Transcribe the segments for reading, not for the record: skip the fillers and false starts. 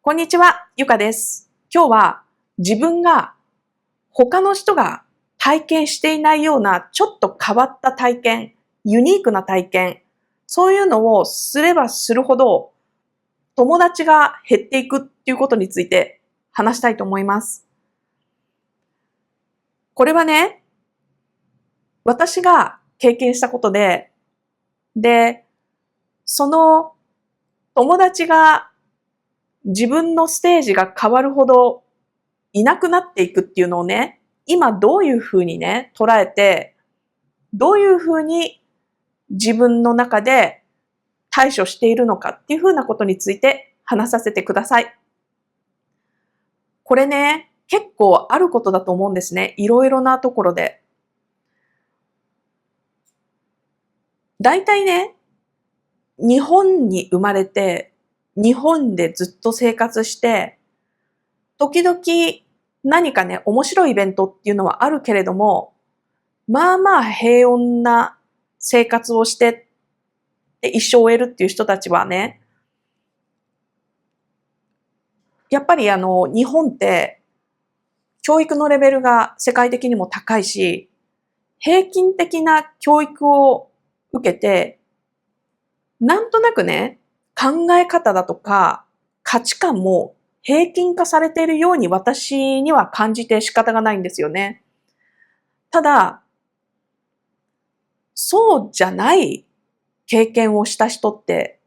こんにちは、ゆかです。今日は自分が他の人が体験していないようなちょっと変わった体験、ユニークな体験、そういうのをすればするほど友達が減っていくっていうことについて話したいと思います。これはね、私が経験したことで、その友達が自分のステージが変わるほどいなくなっていくっていうのをね、今どういうふうにね、捉えて、どういうふうに自分の中で対処しているのかっていうふうなことについて話させてください。これね、結構あることだと思うんですね。いろいろなところで。大体ね、日本に生まれて、日本でずっと生活して、時々何かね、面白いイベントっていうのはあるけれども、まあまあ平穏な生活をして一生を終えるっていう人たちはね、やっぱり日本って教育のレベルが世界的にも高いし、平均的な教育を受けて、なんとなくね、考え方だとか価値観も平均化されているように私には感じて仕方がないんですよね。ただ、そうじゃない経験をした人って、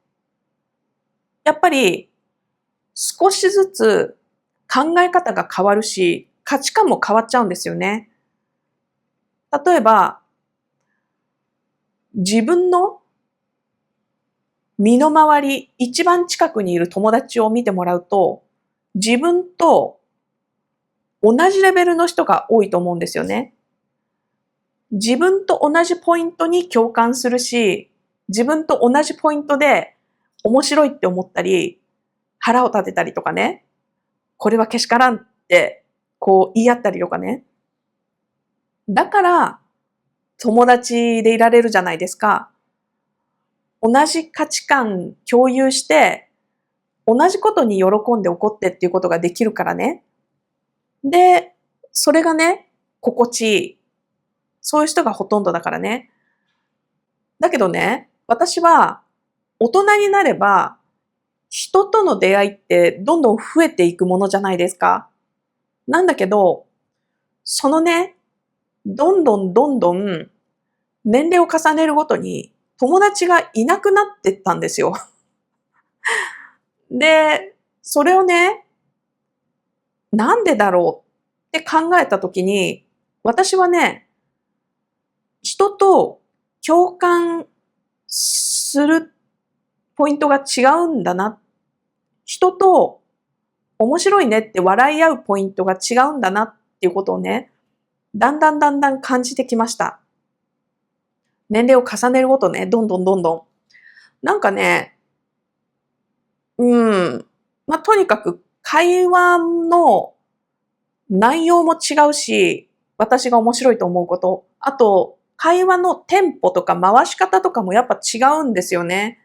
やっぱり少しずつ考え方が変わるし、価値観も変わっちゃうんですよね。例えば、自分の身の回り、一番近くにいる友達を見てもらうと、自分と同じレベルの人が多いと思うんですよね。自分と同じポイントに共感するし、自分と同じポイントで面白いって思ったり、腹を立てたりとかね、これはけしからんってこう言い合ったりとかね。だから友達でいられるじゃないですか。同じ価値観共有して、同じことに喜んで怒ってっていうことができるからね。で、それがね、心地いい。そういう人がほとんどだからね。だけどね、私は大人になれば、人との出会いってどんどん増えていくものじゃないですか。なんだけど、そのね、どんどん年齢を重ねるごとに友達がいなくなってったんですよ。で、それをね、なんでだろうって考えたときに、私はね、人と共感するポイントが違うんだな。人と面白いねって笑い合うポイントが違うんだなっていうことをね、だんだん感じてきました。年齢を重ねるごとね、どんどん。なんかね、とにかく会話の内容も違うし、私が面白いと思うこと。あと、会話のテンポとか回し方とかもやっぱ違うんですよね。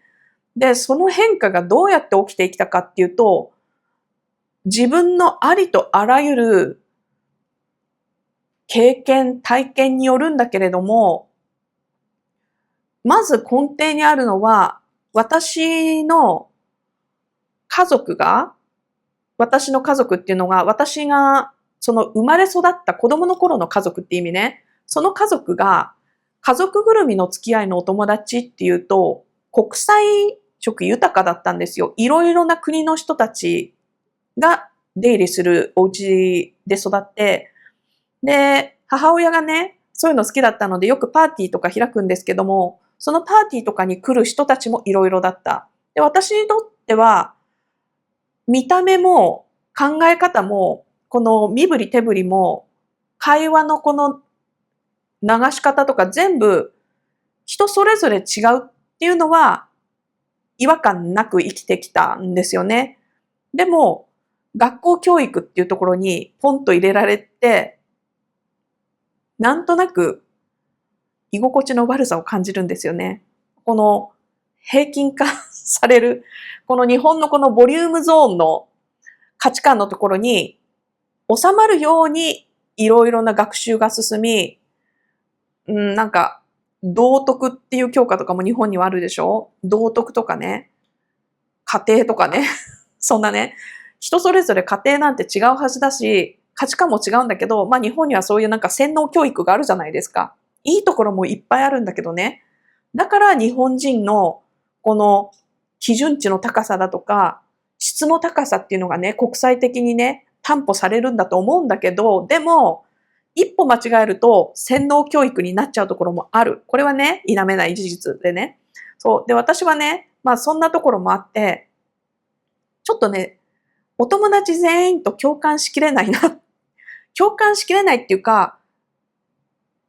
で、その変化がどうやって起きてきたかっていうと、自分のありとあらゆる経験、体験によるんだけれども、まず根底にあるのは、私の家族が、私の家族っていうのが、私がその生まれ育った子供の頃の家族って意味ね。その家族が家族ぐるみの付き合いのお友達っていうと、国際色豊かだったんですよ。いろいろな国の人たちが出入りするお家で育って、で、母親がね、そういうの好きだったのでよくパーティーとか開くんですけども、そのパーティーとかに来る人たちもいろいろだった。で、私にとっては、見た目も考え方も、この身振り手振りも、会話のこの流し方とか全部人それぞれ違うっていうのは違和感なく生きてきたんですよね。でも、学校教育っていうところにポンと入れられて、なんとなく居心地の悪さを感じるんですよね。この平均化される、この日本のこのボリュームゾーンの価値観のところに収まるようにいろいろな学習が進み、なんか、道徳っていう教科とかも日本にはあるでしょ？道徳とかね、家庭とかね。そんなね、人それぞれ家庭なんて違うはずだし、価値観も違うんだけど、日本にはそういうなんか洗脳教育があるじゃないですか。いいところもいっぱいあるんだけどね。だから日本人のこの基準値の高さだとか、質の高さっていうのがね、国際的にね、担保されるんだと思うんだけど、でも、一歩間違えると洗脳教育になっちゃうところもある。これはね、否めない事実でね。そう。で、私はね、そんなところもあって、ちょっとね、お友達全員と共感しきれないな。共感しきれないっていうか、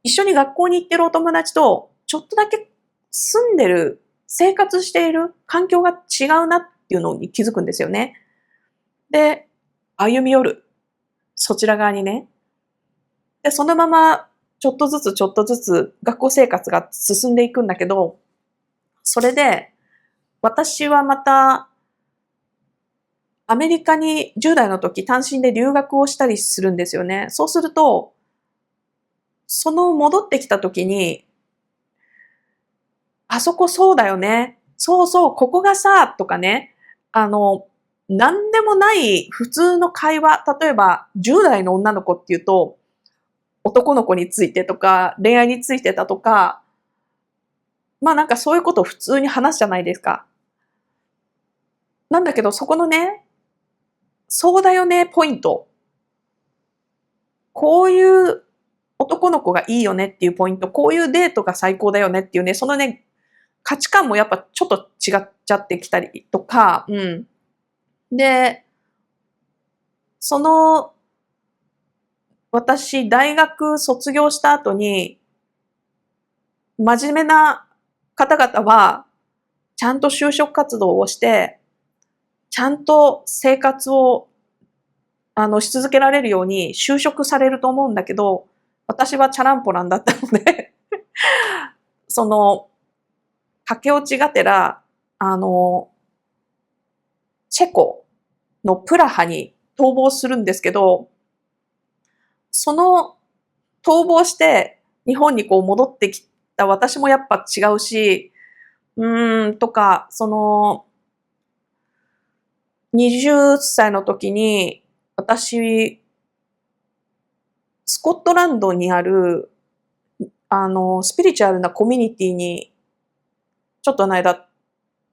一緒に学校に行ってるお友達と、ちょっとだけ住んでる、生活している環境が違うなっていうのに気づくんですよね。で、歩み寄る。そちら側にね。で、そのまま、ちょっとずつちょっとずつ学校生活が進んでいくんだけど、それで、私はまた、アメリカに10代の時単身で留学をしたりするんですよね。そうすると、その戻ってきた時に、あそこそうだよね。そうそう、ここがさ、とかね。なんでもない普通の会話。例えば、10代の女の子っていうと、男の子についてとか、恋愛についてだとか、なんかそういうことを普通に話すじゃないですか。なんだけど、そこのね、そうだよね、ポイント。こういう男の子がいいよねっていうポイント、こういうデートが最高だよねっていうね、そのね、価値観もやっぱちょっと違っちゃってきたりとか、で、その、私、大学卒業した後に、真面目な方々は、ちゃんと就職活動をして、ちゃんと生活を、し続けられるように就職されると思うんだけど、私はチャランポランだったのでその、駆け落ちがてら、チェコのプラハに逃亡するんですけど、その逃亡して日本にこう戻ってきた私もやっぱ違うし、とか、20歳の時に、私、スコットランドにある、スピリチュアルなコミュニティに、ちょっとの間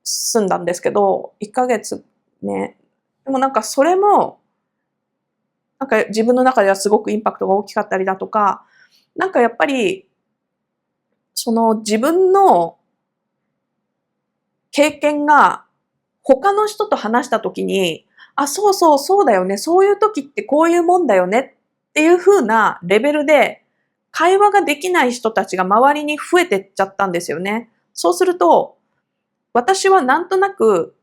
住んだんですけど、1ヶ月ね。でもなんかそれも、なんか自分の中ではすごくインパクトが大きかったりだとか、なんかやっぱり、その自分の経験が他の人と話した時に、あ、そうそうそうだよね。そういう時ってこういうもんだよねっていう風なレベルで会話ができない人たちが周りに増えてっちゃったんですよね。そうすると、私はなんとなく、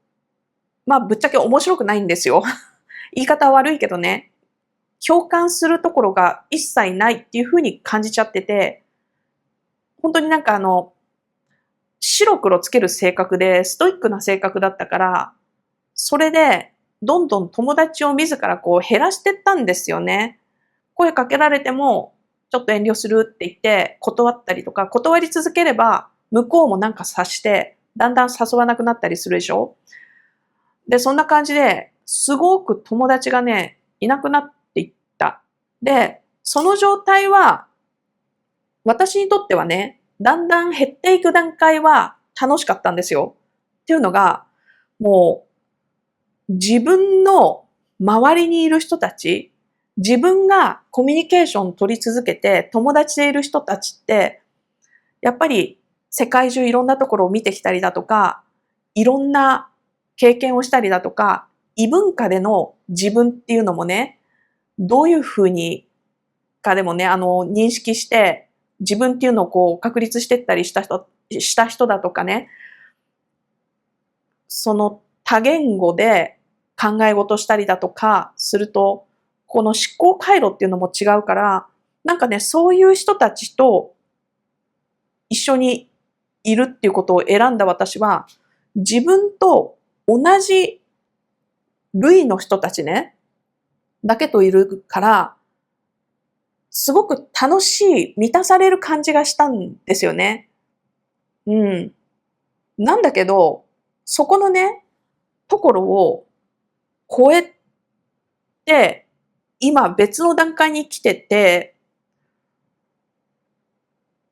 ぶっちゃけ面白くないんですよ。言い方は悪いけどね。共感するところが一切ないっていう風に感じちゃってて、本当になんか白黒つける性格でストイックな性格だったから、それでどんどん友達を自らこう減らしてったんですよね。声かけられても、ちょっと遠慮するって言って断ったりとか、断り続ければ向こうもなんか察して、だんだん誘わなくなったりするでしょ？で、そんな感じで、すごく友達がね、いなくなっていった。で、その状態は、私にとってはね、だんだん減っていく段階は楽しかったんですよ。っていうのが、もう、自分の周りにいる人たち、自分がコミュニケーションを取り続けて友達でいる人たちって、やっぱり世界中いろんなところを見てきたりだとか、いろんな経験をしたりだとか、異文化での自分っていうのもね、どういうふうにかでもね、認識して、自分っていうのをこう確立していったりした人だとかね、その多言語で考え事したりだとかすると、この思考回路っていうのも違うから、なんかね、そういう人たちと一緒にいるっていうことを選んだ私は、自分と同じ類の人たちね。だけといるから、すごく楽しい、満たされる感じがしたんですよね。うん。なんだけど、そこのね、ところを超えて、今別の段階に来てて、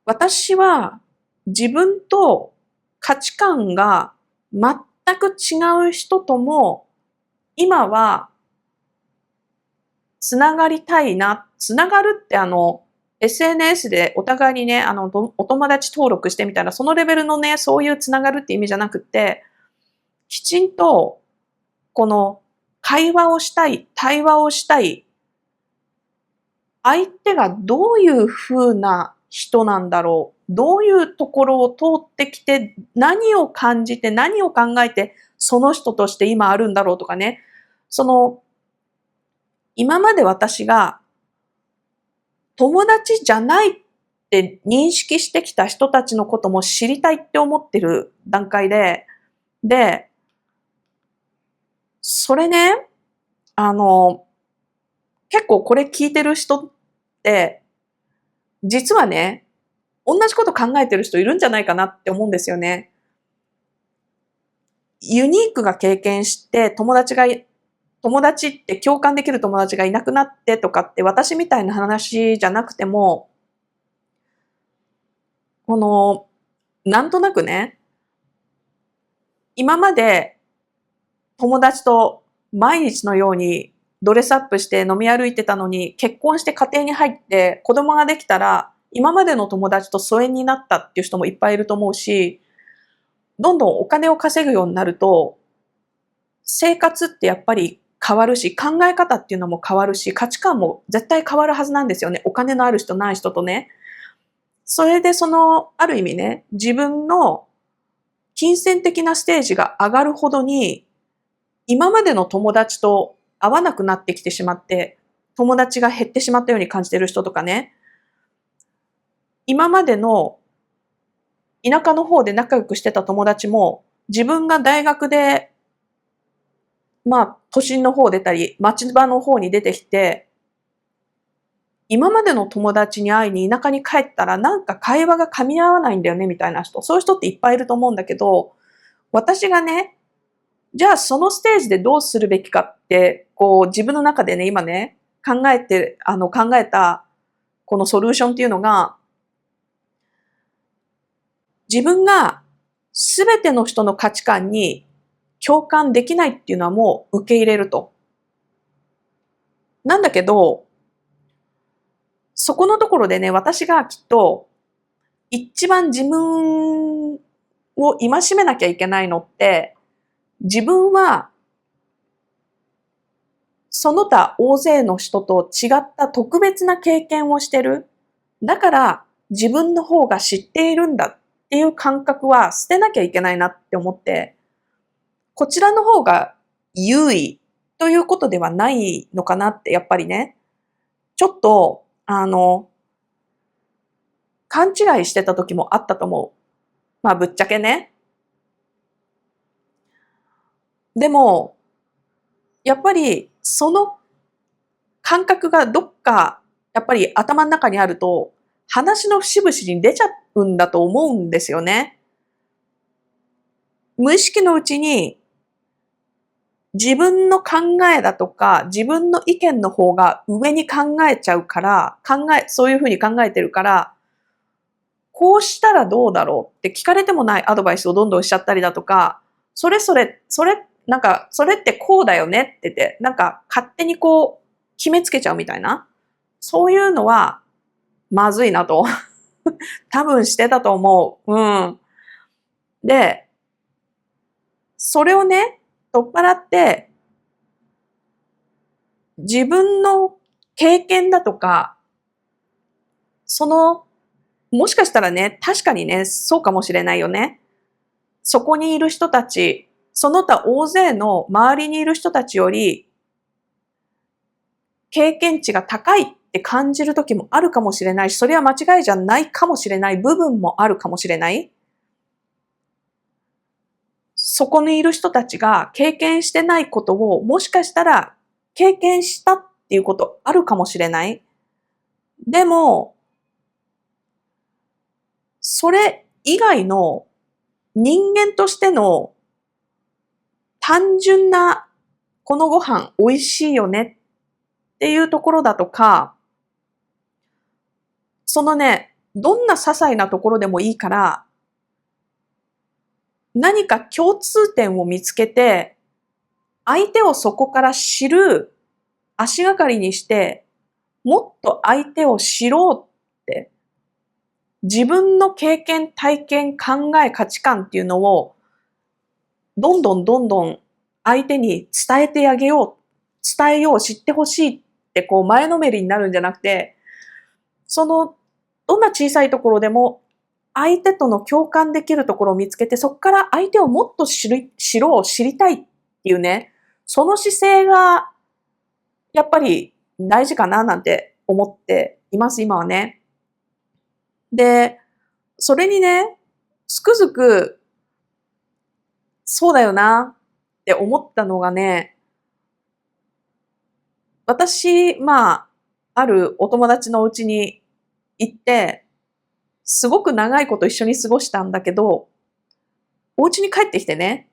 私は自分と価値観が全く違う人とも、今はつながりたいな。つながるってSNS でお互いにね、お友達登録してみたら、そのレベルのね、そういうつながるって意味じゃなくって、きちんと、この会話をしたい、対話をしたい、相手がどういう風な人なんだろう、どういうところを通ってきて、何を感じて、何を考えて、その人として今あるんだろうとかね、その、今まで私が友達じゃないって認識してきた人たちのことも知りたいって思ってる段階で、それね、あの、結構これ聞いてる人って、実はね、同じこと考えてる人いるんじゃないかなって思うんですよね。ユニークが経験して友達って共感できる友達がいなくなってとかって私みたいな話じゃなくても、この、なんとなくね、今まで友達と毎日のようにドレスアップして飲み歩いてたのに、結婚して家庭に入って子供ができたら、今までの友達と疎遠になったっていう人もいっぱいいると思うし、どんどんお金を稼ぐようになると、生活ってやっぱり変わるし、考え方っていうのも変わるし、価値観も絶対変わるはずなんですよね。お金のある人ない人とね。それである意味ね、自分の金銭的なステージが上がるほどに、今までの友達と会わなくなってきてしまって、友達が減ってしまったように感じている人とかね、今までの田舎の方で仲良くしてた友達も、自分が大学で、都心の方出たり、町場の方に出てきて、今までの友達に会いに田舎に帰ったらなんか会話が噛み合わないんだよねみたいな人、そういう人っていっぱいいると思うんだけど、私がね、じゃあそのステージでどうするべきかって、自分の中でね、今ね、考えたこのソリューションっていうのが、自分がすべての人の価値観に共感できないっていうのはもう受け入れると。なんだけど、そこのところでね、私がきっと一番自分を戒めなきゃいけないのって、自分はその他大勢の人と違った特別な経験をしてる。だから自分の方が知っているんだっていう感覚は捨てなきゃいけないなって思って、こちらの方が優位ということではないのかなってやっぱりね、ちょっと、勘違いしてた時もあったと思う。ぶっちゃけね。でも、やっぱりその感覚がどっか、やっぱり頭の中にあると、話の節々に出ちゃうんだと思うんですよね。無意識のうちに自分の考えだとか、自分の意見の方が上に考えちゃうから、そういうふうに考えてるから、こうしたらどうだろうって聞かれてもないアドバイスをどんどんしちゃったりだとか、それってこうだよねって言って、勝手に決めつけちゃうみたいな。そういうのは、まずいなと。多分してたと思う。うん。で、それをね、取っ払って、自分の経験だとか、その、もしかしたらね、確かにね、そうかもしれないよね。そこにいる人たち、その他大勢の周りにいる人たちより、経験値が高いって感じる時もあるかもしれないし、それは間違いじゃないかもしれない部分もあるかもしれない。そこにいる人たちが経験してないことを、もしかしたら経験したってっていうことあるかもしれない。でも、それ以外の人間としての単純なこのご飯美味しいよねっていうところだとか、そのね、どんな些細なところでもいいから、何か共通点を見つけて、相手をそこから知る足がかりにして、もっと相手を知ろうって、自分の経験、体験、考え、価値観っていうのを、どんどんどんどん相手に伝えてあげよう、伝えよう、知ってほしいってこう前のめりになるんじゃなくて、その、どんな小さいところでも相手との共感できるところを見つけて、そこから相手をもっと知ろう、知りたいっていうね、その姿勢がやっぱり大事かななんて思っています、今はね。で、それにね、つくづく、そうだよなって思ったのがね、私、あるお友達の家に行って、すごく長いこと一緒に過ごしたんだけど、お家に帰ってきてね、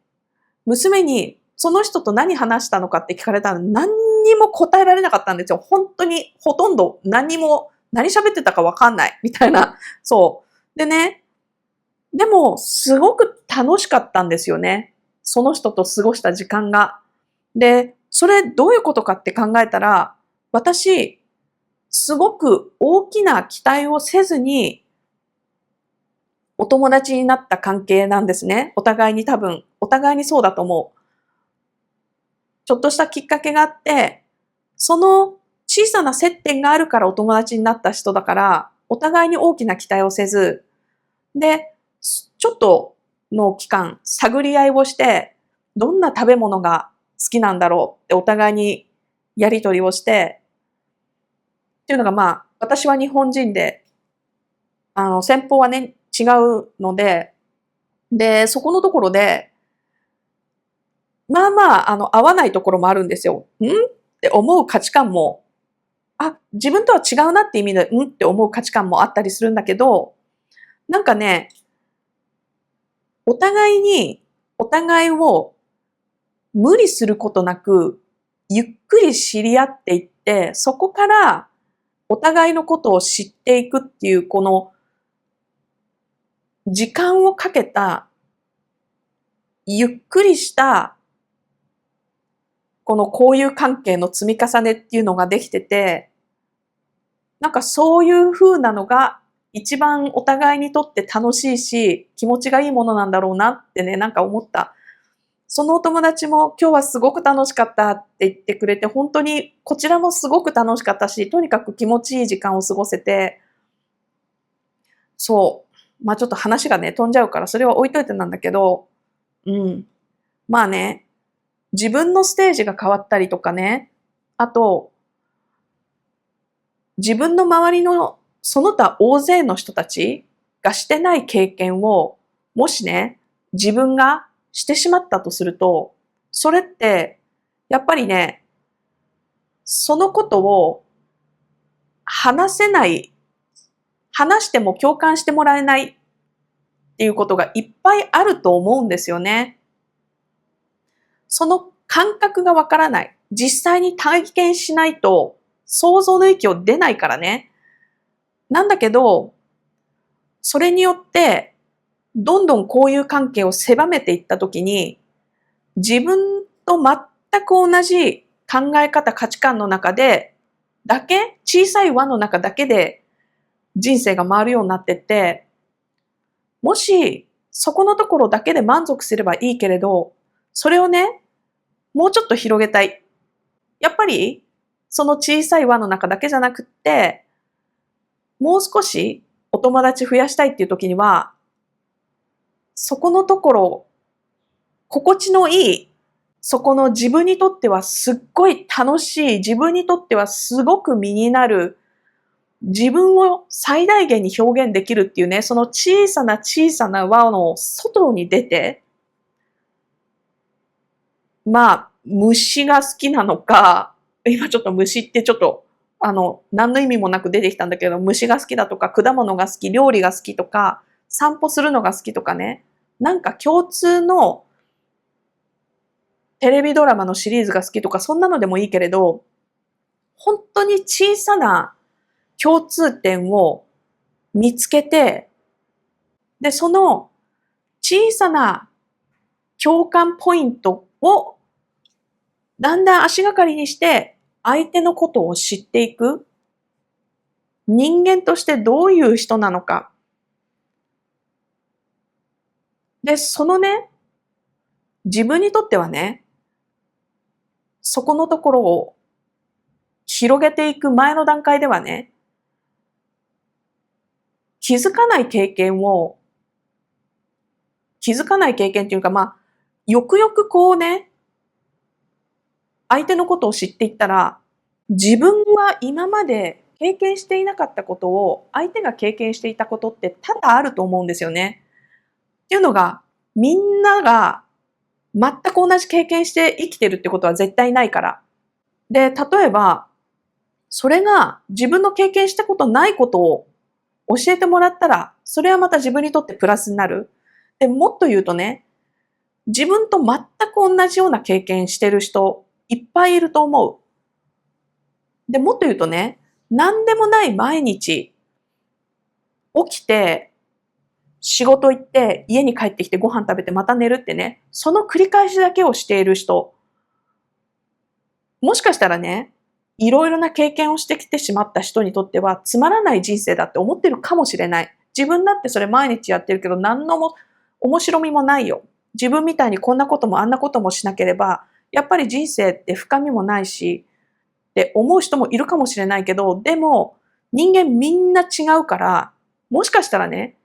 娘にその人と何話したのかって聞かれたら何にも答えられなかったんですよ。本当にほとんど何喋ってたかわかんないみたいな。そう。でね、でもすごく楽しかったんですよね。その人と過ごした時間が。で、それどういうことかって考えたら、私、すごく大きな期待をせずにお友達になった関係なんですね。お互いにそうだと思う。ちょっとしたきっかけがあって、その小さな接点があるからお友達になった人だから、お互いに大きな期待をせず、で、ちょっとの期間、探り合いをして、どんな食べ物が好きなんだろうってお互いにやりとりをして、っていうのが私は日本人で、先方はね、違うので、で、そこのところで、合わないところもあるんですよ。って思う価値観も、自分とは違うなって意味で、って思う価値観もあったりするんだけど、なんかね、お互いに、お互いを無理することなく、ゆっくり知り合っていって、そこからお互いのことを知っていくっていう、この時間をかけた、ゆっくりしたこの交友関係の積み重ねっていうのができてて、なんかそういう風なのが一番お互いにとって楽しいし、気持ちがいいものなんだろうなってね、なんか思った。そのお友達も今日はすごく楽しかったって言ってくれて、本当にこちらもすごく楽しかったし、とにかく気持ちいい時間を過ごせて、そう。ちょっと話がね、飛んじゃうからそれは置いといてなんだけど、うん。ね、自分のステージが変わったりとかね、あと、自分の周りのその他大勢の人たちがしてない経験を、もしね、自分がしてしまったとすると、それって、やっぱりね、そのことを話せない、話しても共感してもらえないっていうことがいっぱいあると思うんですよね。その感覚がわからない。実際に体験しないと想像の域を出ないからね。なんだけど、それによって、どんどん交友関係を狭めていったときに、自分と全く同じ考え方、価値観の中で、小さい輪の中だけで人生が回るようになってって、もし、そこのところだけで満足すればいいけれど、それをね、もうちょっと広げたい。やっぱり、その小さい輪の中だけじゃなくって、もう少しお友達増やしたいっていう時には、そこのところ、心地のいい、そこの自分にとってはすっごい楽しい、自分にとってはすごく身になる、自分を最大限に表現できるっていうね、その小さな小さな輪の外に出て、虫が好きなのか、今ちょっと虫ってちょっと、何の意味もなく出てきたんだけど、虫が好きだとか、果物が好き、料理が好きとか、散歩するのが好きとかね、なんか共通のテレビドラマのシリーズが好きとか、そんなのでもいいけれど、本当に小さな共通点を見つけて、で、その小さな共感ポイントをだんだん足がかりにして相手のことを知っていく。人間としてどういう人なのか。で、そのね、自分にとってはね、そこのところを広げていく前の段階ではね、気づかない経験っていうか、よくよくこうね、相手のことを知っていったら、自分は今まで経験していなかったことを相手が経験していたことって多々あると思うんですよね。っていうのが、みんなが全く同じ経験して生きてるってことは絶対ないから。で、例えば、それが自分の経験したことないことを教えてもらったら、それはまた自分にとってプラスになる。で、もっと言うとね、自分と全く同じような経験してる人、いっぱいいると思う。で、もっと言うとね、何でもない毎日、起きて、仕事行って、家に帰ってきてご飯食べてまた寝るってね、その繰り返しだけをしている人、もしかしたらね、いろいろな経験をしてきてしまった人にとってはつまらない人生だって思ってるかもしれない。自分だってそれ毎日やってるけど何のも面白みもないよ。自分みたいにこんなこともあんなこともしなければ、やっぱり人生って深みもないし、って思う人もいるかもしれないけど、でも人間みんな違うから、もしかしたらね、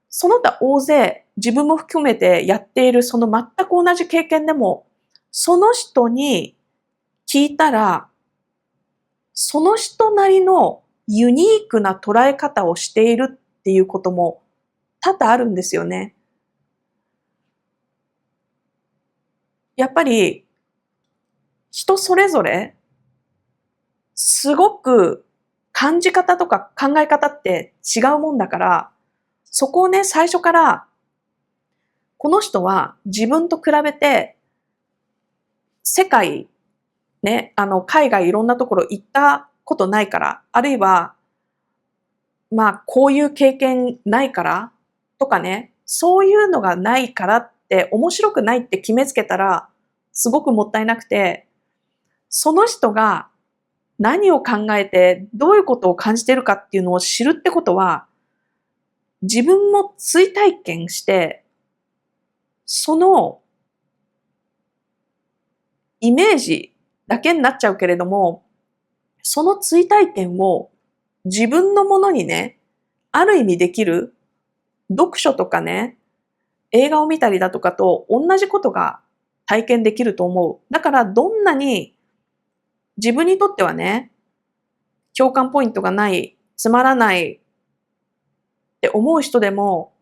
その他大勢自分も含めてやっているその全く同じ経験でも、その人に聞いたら、その人なりのユニークな捉え方をしているっていうことも多々あるんですよね。やっぱり人それぞれすごく感じ方とか考え方って違うもんだから、そこをね、最初からこの人は自分と比べて世界ね、海外いろんなところ行ったことないから、あるいはこういう経験ないからとかね、そういうのがないからって面白くないって決めつけたら、すごくもったいなくて、その人が何を考えてどういうことを感じているかっていうのを知るってことは、自分も追体験して、そのイメージだけになっちゃうけれども、その追体験を自分のものにね、ある意味できる読書とかね、映画を見たりだとかと同じことが体験できると思う。だからどんなに自分にとってはね、共感ポイントがない、つまらないって思う人でも、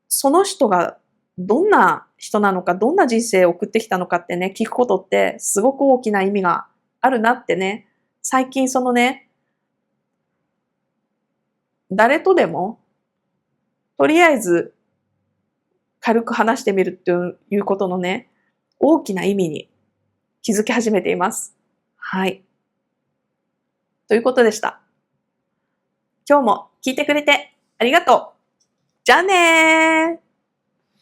その人がどんな人なのか、どんな人生を送ってきたのかってね、聞くことってすごく大きな意味があるなってね、最近そのね、誰とでも、とりあえず軽く話してみるっていうことのね、大きな意味に気づき始めています。はい。ということでした。今日も聞いてくれてありがとう。じゃあねー。